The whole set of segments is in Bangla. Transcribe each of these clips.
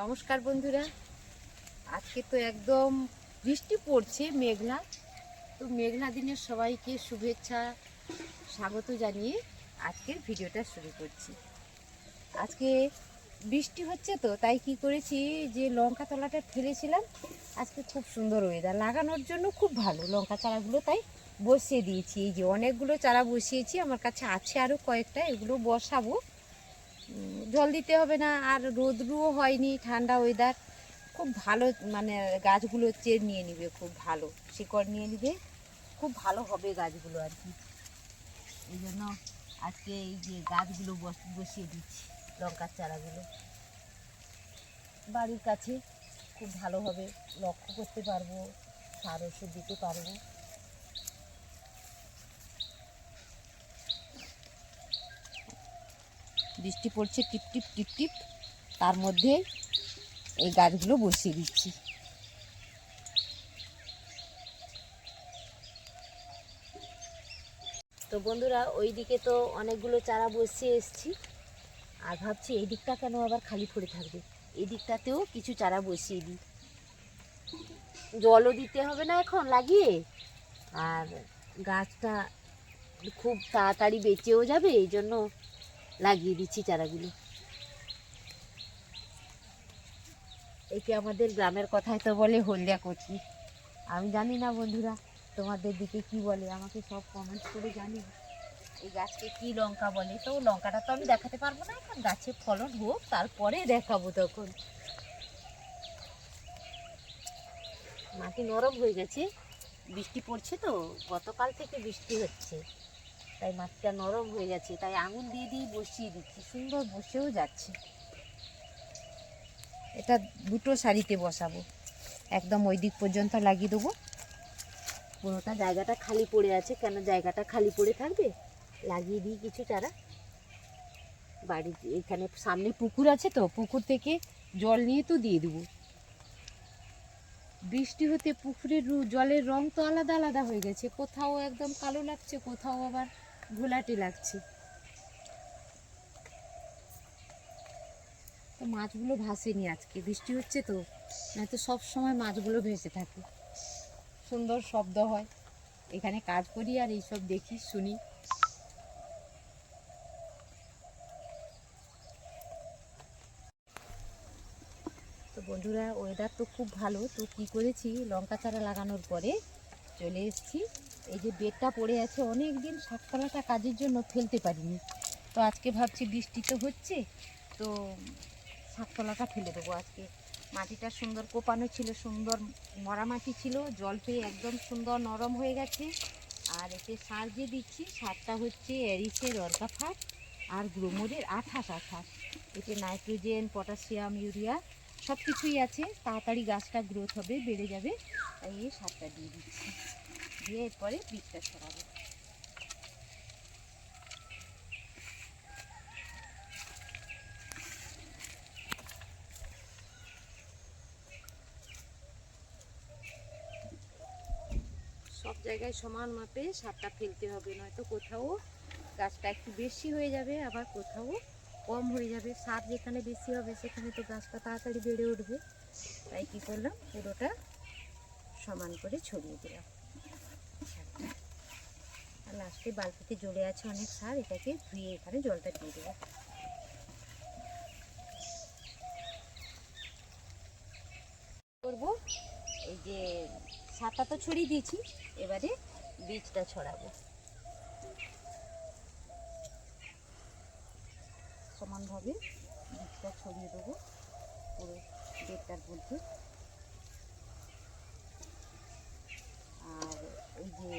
নমস্কার বন্ধুরা, আজকে তো একদম বৃষ্টি পড়ছে, মেঘলা। তো মেঘলা দিনের সবাইকে শুভেচ্ছা স্বাগত জানিয়ে আজকের ভিডিওটা শুরু করছি। আজকে বৃষ্টি হচ্ছে, তো তাই কি করেছি যে লঙ্কা তলাটা ফেলেছিলাম। আজকে খুব সুন্দর ওয়েদার, লাগানোর জন্য খুব ভালো লঙ্কা চারাগুলো, তাই বসিয়ে দিয়েছি। এই যে অনেকগুলো চারা বসিয়েছি, আমার কাছে আছে আরও কয়েকটা, এগুলো বসাবো। জল দিতে হবে না, আর রোদ্রুও হয়নি, ঠান্ডা ওয়েদার, খুব ভালো। মানে গাছগুলো চেয়ে নিয়ে নিবে, খুব ভালো শিকড় নিয়ে নিবে, খুব ভালো হবে গাছগুলো আর কি। এই জন্য আজকে এই যে গাছগুলো বসিয়ে দিচ্ছি, লঙ্কার চারাগুলো বাড়ির কাছে খুব ভালোভাবে লক্ষ্য করতে পারবো, সার ওষুধ দিতে পারবো। বৃষ্টি পড়ছে টিপ টিপ টিপ টিপ, তার মধ্যে এই গাছগুলো বসিয়ে দিচ্ছি। তো বন্ধুরা, ওই দিকে তো অনেকগুলো চারা বসিয়ে এসেছি, আর ভাবছি এই দিকটা কেন আবার খালি পড়ে থাকবে, এই দিকটাতেও কিছু চারা বসিয়ে দিই। জলও দিতে হবে না এখন লাগিয়ে, আর গাছটা খুব তাড়াতাড়ি বেঁচেও যাবে, এই জন্য লাগিয়ে দিচ্ছি চারাগুলো। একে আমাদের গ্রামের কথায় তো বলে হলদিয়া কচি। আমি জানি না বন্ধুরা, তোমাদের দিকে কি বলে, আমাকে সব কমেন্টস করে জানি এই গাছকে কি লঙ্কা বলে। তো লঙ্কাটা তো আমি দেখাতে পারবো না এখন, গাছে ফলন হোক তারপরে দেখাবো। তখন মাটি নরম হয়ে গেছে, বৃষ্টি পড়ছে তো, গতকাল থেকে বৃষ্টি হচ্ছে, তাই মাটিটা নরম হয়ে গেছে, তাই আঙুল দিয়ে দিয়ে বসিয়ে দিচ্ছি, সুন্দর বসেও যাচ্ছে। এটা দুটো সারিতে বসাবো, একদম ওই দিক পর্যন্ত লাগিয়ে দেবো। পুরোটা জায়গাটা খালি পড়ে আছে, কেন জায়গাটা খালি পড়ে থাকবে, লাগিয়ে দিই কিছু চারা। বাড়ির এখানে সামনে পুকুর আছে, তো পুকুর থেকে জল নিয়ে তো দিয়ে দেবো। বৃষ্টি হতে পুকুরের জলের রং তো আলাদা আলাদা হয়ে গেছে, কোথাও একদম কালো লাগছে, কোথাও আবার ঘোলাটে লাগছে। তো মাছগুলো ভাসেনি, আজকে বৃষ্টি হচ্ছে তো, নয়তো সব সময় মাছগুলো ভেসে থাকে, সুন্দর শব্দ হয়। এখানে কাজ করি আর এইসব দেখি শুনি। তো বন্ধুরা, ওয়েদার তো খুব ভালো। তো কী করেছি, লঙ্কা চারা লাগানোর পরে চলে এসেছি, এই যে বেডটা পড়ে আছে, অনেক দিন শাকতলাটা কাজের জন্য ফেলতে পারিনি। তো আজকে ভাবছি বৃষ্টি তো হচ্ছে, তো শাকতলাটা ফেলে দেবো আজকে। মাটিটা সুন্দর কোপানো ছিল, সুন্দর মরা মাটি ছিল, জল পেয়ে একদম সুন্দর নরম হয়ে গেছে। আর এতে সার যে দিচ্ছি, সারটা হচ্ছে এরিসের অর্গাফাট আর গ্রোমোরের 28-28। এতে নাইট্রোজেন, পটাশিয়াম, ইউরিয়া সব কিছুই আছে, তাড়াতাড়ি গাছটা গ্রোথ হবে, বেড়ে যাবে, তাই এই সারটা দিয়ে দিচ্ছি। দিয়ে এরপরে বীজটা ছড়াবো। সব জায়গায় সমান মাপে সারটা ফেলতে হবে, নয়তো কোথাও গাছটা একটু বেশি হয়ে যাবে, আবার কোথাও কম হয়ে যাবে। সার যেখানে বেশি হবে সেখানে তো গাছটা তাড়াতাড়ি বেড়ে উঠবে, তাই কী করলাম, পুরোটা সমান করে ছড়িয়ে দিলাম সারটা। আর লাস্টে বালতিতে জলে আছে অনেক সার, এটাকে ধুয়ে এখানে জলটা দিয়ে দেবো। করবো, এই যে সারটা তো ছড়িয়ে দিয়েছি, এবারে বীজটা ছড়াবো। সমানভাবে বীজটা ছড়িয়ে দেবো পুরো বেডটার মধ্যে। আর এই যে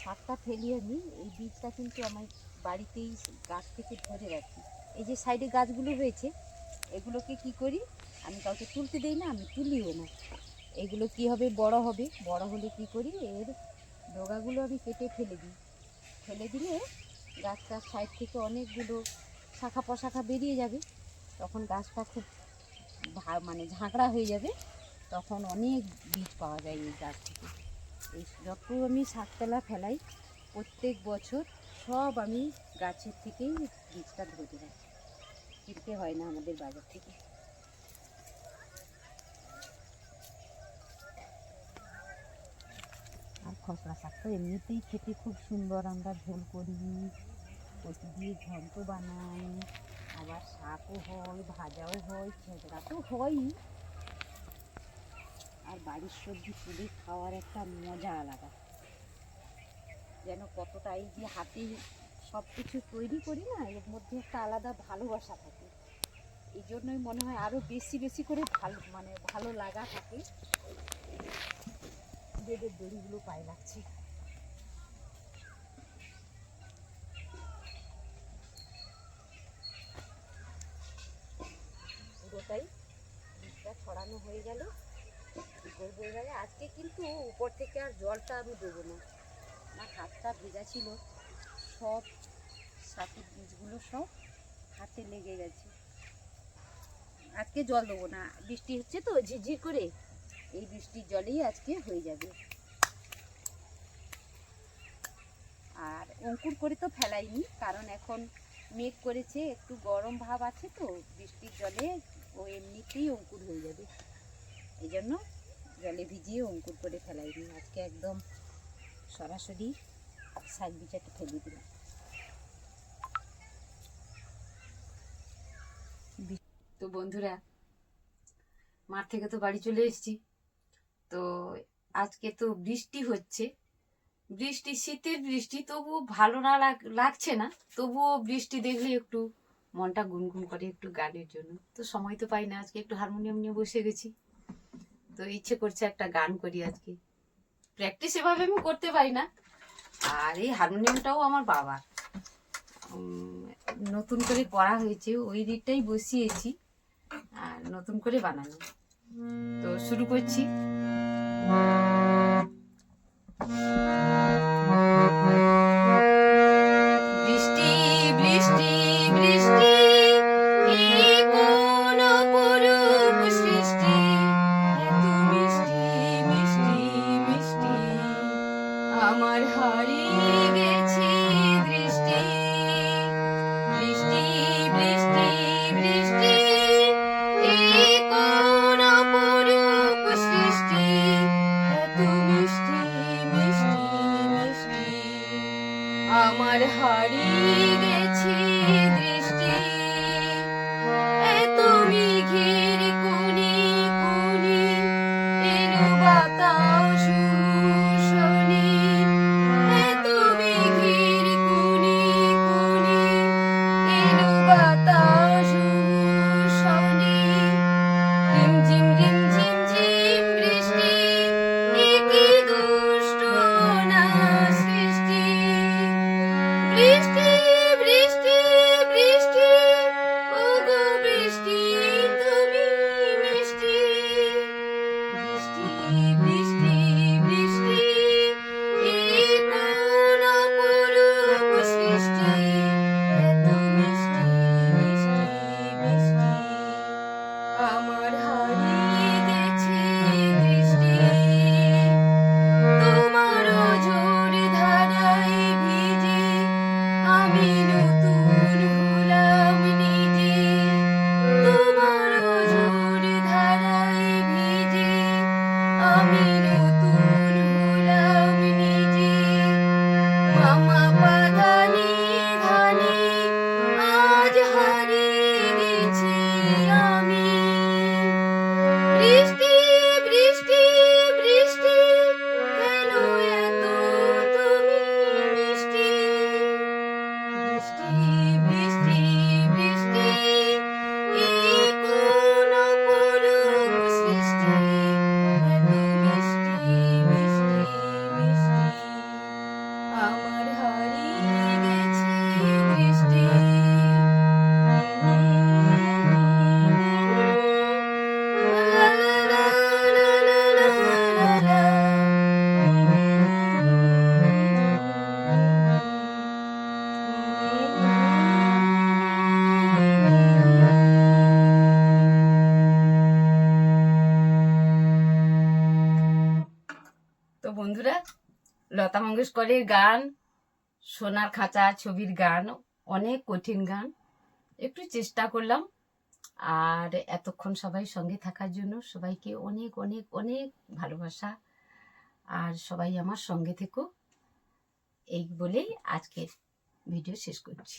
সারটা ফেলি আমি, এই বীজটা কিন্তু আমার বাড়িতেই গাছ থেকে ধরে রাখি। এই যে সাইডে গাছগুলো হয়েছে, এগুলোকে কি করি, আমি কাউকে তুলতে দেই না, আমি তুলিও না। এগুলো কি হবে, বড় হবে, বড় হলে কি করি, এর ডগাগুলো আমি কেটে ফেলে দিই। ফেলে দিলে গাছটার সাইড থেকে অনেকগুলো শাখা প্রশাখা বেরিয়ে যাবে, তখন গাছটা খুব মানে ঝাঁকড়া হয়ে যাবে, তখন অনেক বীজ পাওয়া যায় এই গাছ থেকে। এই যত আমি শাকতলা ফেলাই প্রত্যেক বছর সব আমি গাছের থেকেই বীজটা ধরে রাখি, কিনতে হয় না আমাদের বাজার থেকে। খসড়া শাক তো এমনিতেই খেতে খুব সুন্দর, আমরা ঝোল করি, কচু দিয়ে ঘন্ট বানাই, আবার শাকও হয়, ভাজাও হয়, ছেঁচড়া তো হয়ই। আর বাড়ির সবজি তুলে খাওয়ার একটা মজা আলাদা, যেন কতটা এই যে হাতে সব কিছু তৈরি করি না, এর মধ্যে একটা আলাদা ভালোবাসা থাকে। এই জন্যই মনে হয় আরও বেশি বেশি করে ভালো লাগা থাকে। বেডের দড়িগুলো পায়ে লাগছে। পুরোটাই বীজটা ছড়ানো হয়ে গেল। কী করবো এবারে? আজকে কিন্তু উপর থেকে আর জলটা আমি দেবো না, আমার হাতটা ভেজা ছিল, সব শাকের বীজগুলো সব হাতে লেগে গেছে। আজকে জল দেবো না, বৃষ্টি হচ্ছে তো ঝিরঝির করে, এই বৃষ্টির জলেই আজকে হয়ে যাবে। আর অঙ্কুর করে তো ফেলাইনি, কারণ এখন মেঘ করেছে, একটু গরম ভাব আছে, তো বৃষ্টির জলে ও এমনিতেই অঙ্কুর হয়ে যাবে। এই জন্য জলে ভিজিয়ে অঙ্কুর করে ফেলাইনি, আজকে একদম সরাসরি শাক বিচাতে ফেলে দিলাম। তো বন্ধুরা, মাঠ থেকে তো বাড়ি চলে এসেছি। তো আজকে তো বৃষ্টি হচ্ছে, বৃষ্টি, শীতের বৃষ্টি, তবুও ভালো না লাগছে না, তবুও বৃষ্টি দেখলে একটু মনটা গুনগুন করে একটু গানের জন্য। তো সময় তো পাই না, আজকে একটু হারমোনিয়াম নিয়ে বসে গেছি, তো ইচ্ছে করছে একটা গান করি আজকে। প্র্যাকটিস এভাবে আমি করতে পারি না, আর এই হারমোনিয়ামটাও আমার বাবা নতুন করে করা হয়েছে, ওই দিকটাই বসিয়েছি আর নতুন করে বানানো। তো শুরু করছি। বৃষ্টি বৃষ্টি বৃষ্টি, এ কোন অপরূপ সৃষ্টি, এত মিষ্টি মিষ্টি মিষ্টি, আমার হারিয়ে গেছে দৃষ্টি। বৃষ্টি বৃষ্টি বৃষ্টি, এ কোন অপরূপ সৃষ্টি, এত মিষ্টি মিষ্টি মিষ্টি, আমার হারিয়ে গেছে দৃষ্টি। এত মেঘের কোণে কোণে এলো বাতাস শোনে, এত মেঘের কোণে কোণে এলো বাতাস শোনে, রিমঝিম রিমঝিম ঝিম বৃষ্টি, এ কি দুষ্ট না সৃষ্টি। বৃষ্টি বৃষ্টি বৃষ্টি, ওগো বৃষ্টি তুমি মিষ্টি। বৃষ্টি বৃষ্টি বৃষ্টি, এ কোন অপরূপ সৃষ্টি, এত মিষ্টি মিষ্টি মিষ্টি, আমার হারিয়ে গেছে দৃষ্টি। তোমার ঝোর ধারায় ভিজে আমি নতুন হলাম নিজে, তোমার ঝোর ধারায় ভিজে আমি নতুন হলাম নিজে। মামা পাধানি ধানি আজ হারিয়ে গেছি আমি। বৃষ্টি বৃষ্টি বৃষ্টি, কেন এত তুমি মিষ্টি। বৃষ্টি বৃষ্টি বৃষ্টি, এ কোন অপরূপ সৃষ্টি, এত মিষ্টি মিষ্টি মিষ্টি, আমার হারিয়ে গেছে দৃষ্টি। লা লা লা লা লা লা লা। তো বন্ধুরা, লতা মঙ্গেশকরের গান, সোনার খাঁচা ছবির গান, অনেক কঠিন গান, একটু চেষ্টা করলাম। আর এতক্ষণ সবাই সঙ্গে থাকার জন্য সবাইকে অনেক অনেক অনেক ভালোবাসা আর সবাই আমার সঙ্গে থেকো, এই বলেই আজকের ভিডিও শেষ করছি।